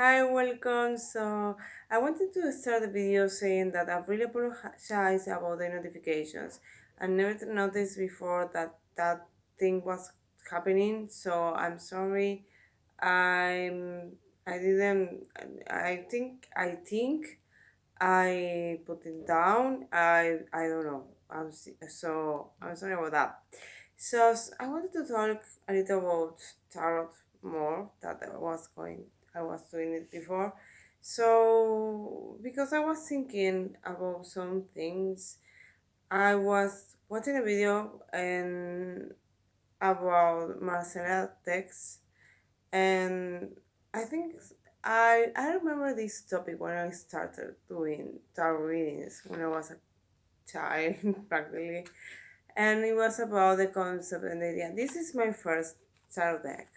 Hi, welcome. I wanted to start the video saying that I really apologize about the notifications. I never noticed before that thing was happening, so I'm sorry. I'm I didn't I think I put it down. I don't know. I'm sorry about that. I wanted to talk a little about tarot more. That I was doing it before. So because I was thinking about some things, I was watching a video and about Marcella text, and I think I remember this topic when I started doing tarot readings when I was a child practically, and it was about the concept and the idea. This is my first tarot deck,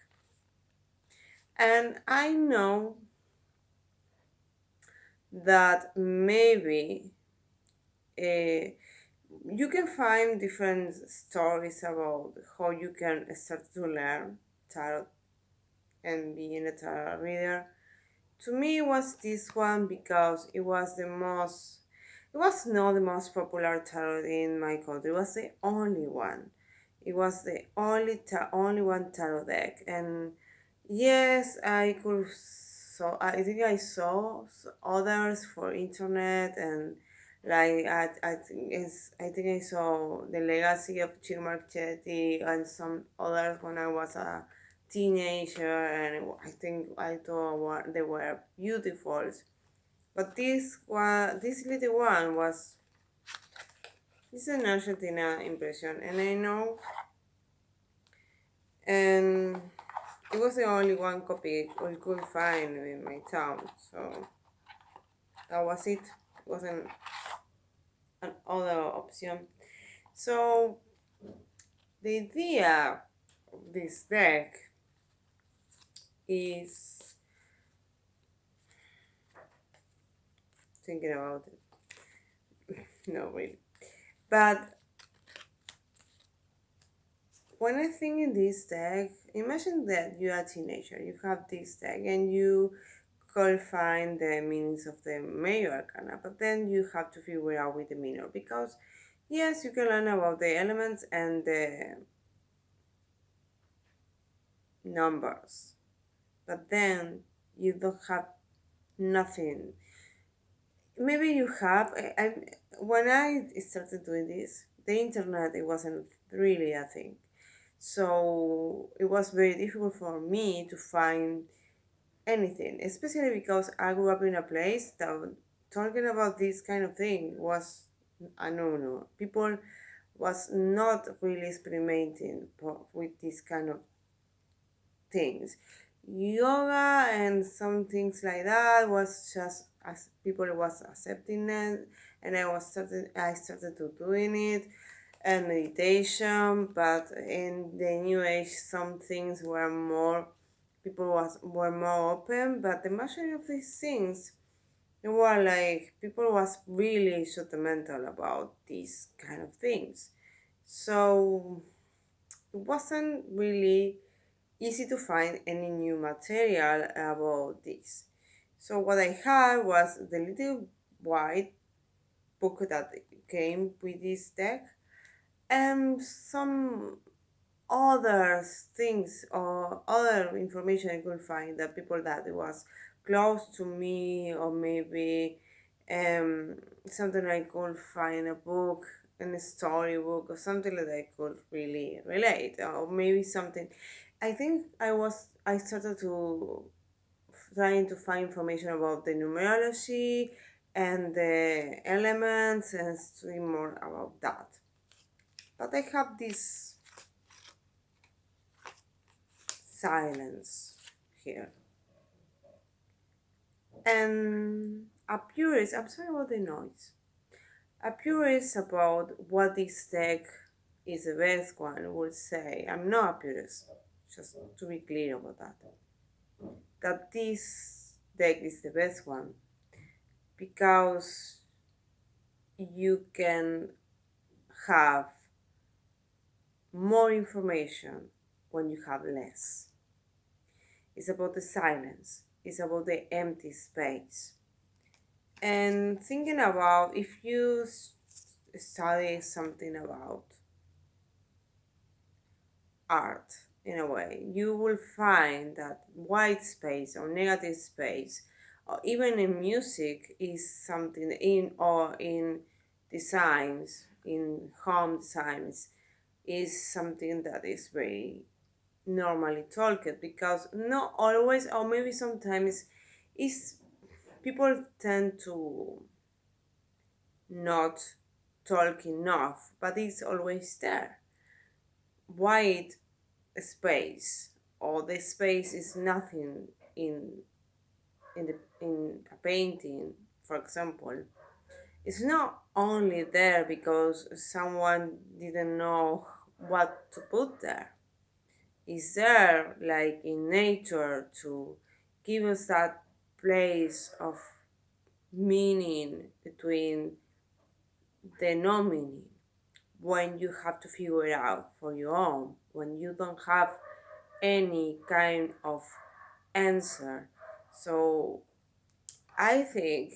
and I know that maybe uh, you can find different stories about how you can start to learn tarot and being a tarot reader. To me, it was this one because it was not the most popular tarot in my country. It was the only one. It was the only one tarot deck. And yes, I think I saw others for internet and I think I saw the legacy of Chick Marchetti and some others when I was a teenager, and I think I thought they were beautiful. But this little one was this is an Argentina impression, and I know, and it was the only one copy we could find in my town, so that was it. It wasn't an other option. So the idea of this deck is thinking about it. No, really. But when I think in this deck, imagine that you are a teenager, you have this deck, and you could find the meanings of the major arcana, but then you have to figure out with the minor because, yes, you can learn about the elements and the numbers, but then you don't have nothing. Maybe you have. When I started doing this, the internet it wasn't really a thing, so it was very difficult for me to find anything, especially because I grew up in a place that talking about this kind of thing was a no. People was not really experimenting with this kind of things. Yoga and some things like that was just as people was accepting it, and I started to doing it and meditation, but in the new age some things were more were more open, but the majority of these things they were like people was really sentimental about these kind of things. So it wasn't really easy to find any new material about this. So what I had was the little white book that came with this deck and some other things or other information I could find that people that it was close to me or maybe something I could find a book in a storybook or something that I could really relate or maybe something I started to trying to find information about the numerology and the elements and study more about that, but I have this silence here. And a purist, I'm sorry about the noise. A purist about what this deck is the best one would say, I'm not a purist, just to be clear about that. That this deck is the best one because you can have more information when you have less. It's about the silence. is about the empty space. And thinking about if you study something about art in a way, you will find that white space or negative space, or even in music, is something in or in designs, in home designs, is something that is very normally talked because not always, or maybe sometimes, is people tend to not talk enough, but it's always there. White space or the space is nothing in a painting, for example. It's not only there because someone didn't know what to put there. It's there like in nature to give us that place of meaning between the no meaning, when you have to figure it out for your own, when you don't have any kind of answer. So I think,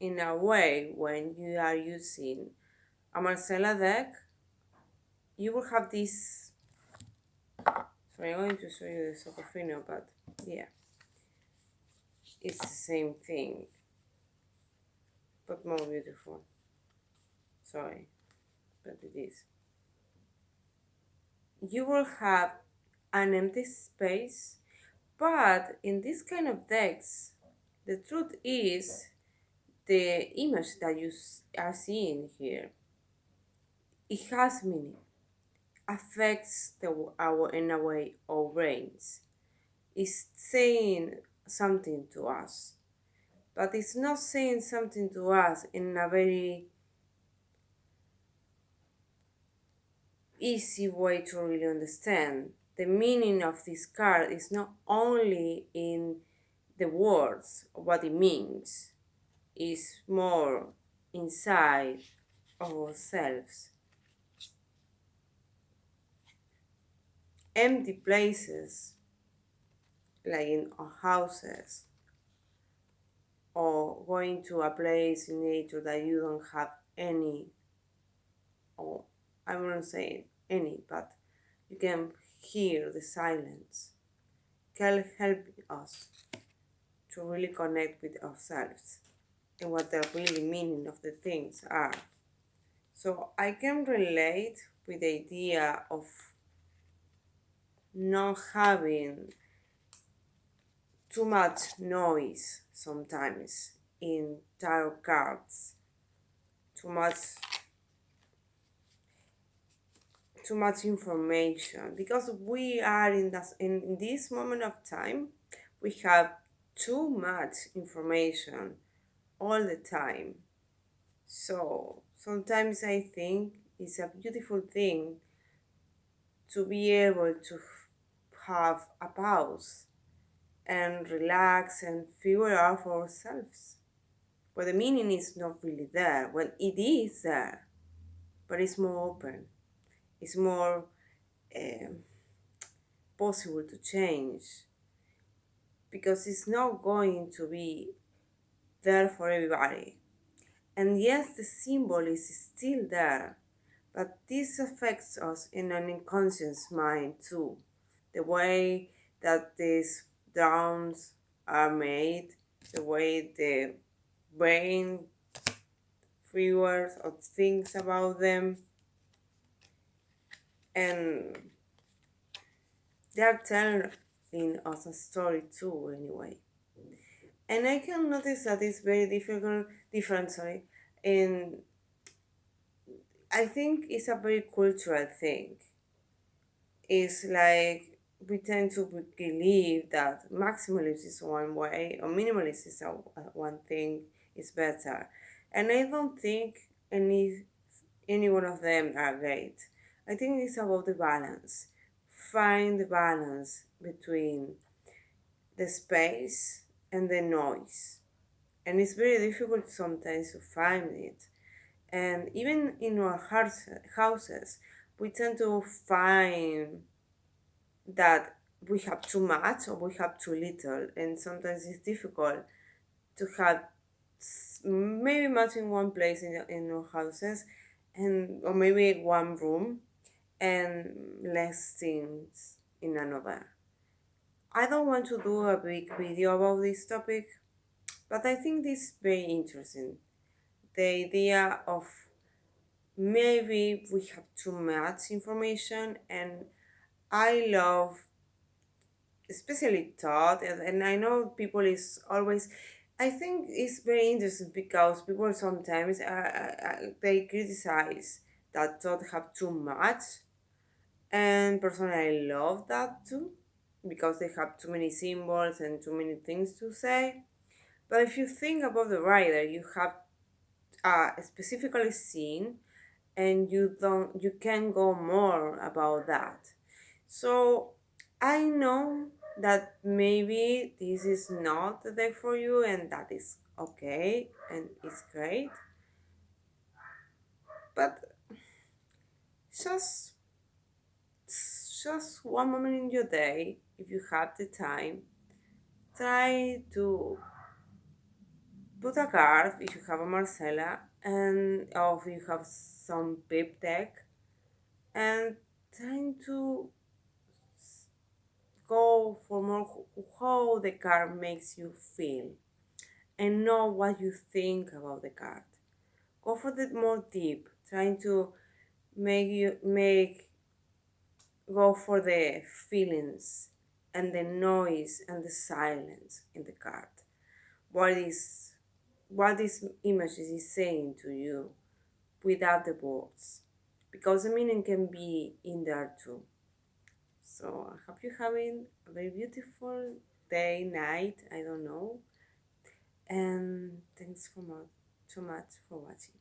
in a way, when you are using a Marcella deck, you will have this. Sorry, I'm going to show you the Socofino, but yeah, it's the same thing, but more beautiful. Sorry, but it is. You will have an empty space, but in this kind of decks, the truth is the image that you are seeing here, it has meaning, affects our in a way our brains. It's saying something to us, but it's not saying something to us in a very easy way to really understand. The meaning of this card is not only in the words, what it means, is more inside ourselves. Empty places, like in our houses, or going to a place in nature that you don't have any, or I wouldn't say any, but you can hear the silence, can help us to really connect with ourselves and what the really meaning of the things are. So I can relate with the idea of not having too much noise sometimes in tarot cards, too much too much information, because we are in this moment of time, we have too much information all the time. So sometimes I think it's a beautiful thing to be able to have a pause and relax and figure out for ourselves. But the meaning is not really there. When it is there, but it's more open. It's more um possible to change because it's not going to be there for everybody. And yes, the symbol is still there, but this affects us in an unconscious mind too. The way that these drums are made, the way the brain figures or thinks about them, and they are telling us a story too, anyway. And I can notice that it's very different, sorry, and I think it's a very cultural thing. It's like we tend to believe that maximalist is one way or minimalist is one thing is better, and I don't think any one of them are great. I think it's about the balance. Find the balance between the space and the noise, and it's very difficult sometimes to find it. And even in our houses, we tend to find that we have too much or we have too little, and sometimes it's difficult to have maybe much in one place in our houses, and or maybe one room and less things in another. I don't want to do a big video about this topic, but I think this is very interesting. The idea of maybe we have too much information, and I love especially thought, and I know people is always, I think it's very interesting because people sometimes they criticize that thought have too much, and personally I love that too because they have too many symbols and too many things to say. But if you think about the writer, you have specifically seen, and you can go more about that. So I know that maybe this is not the day for you, and that is okay and it's great. But just just one moment in your day, if you have the time, try to put a card if you have a Marcella, and or if you have some pip deck, and trying to go for more how the card makes you feel and know what you think about the card. Go for the more deep, trying to make go for the feelings and the noise and the silence in the card. What is what this image is saying to you without the words. Because the meaning can be in there too. So I hope you're having a very beautiful day, night, I don't know. And thanks so much for watching.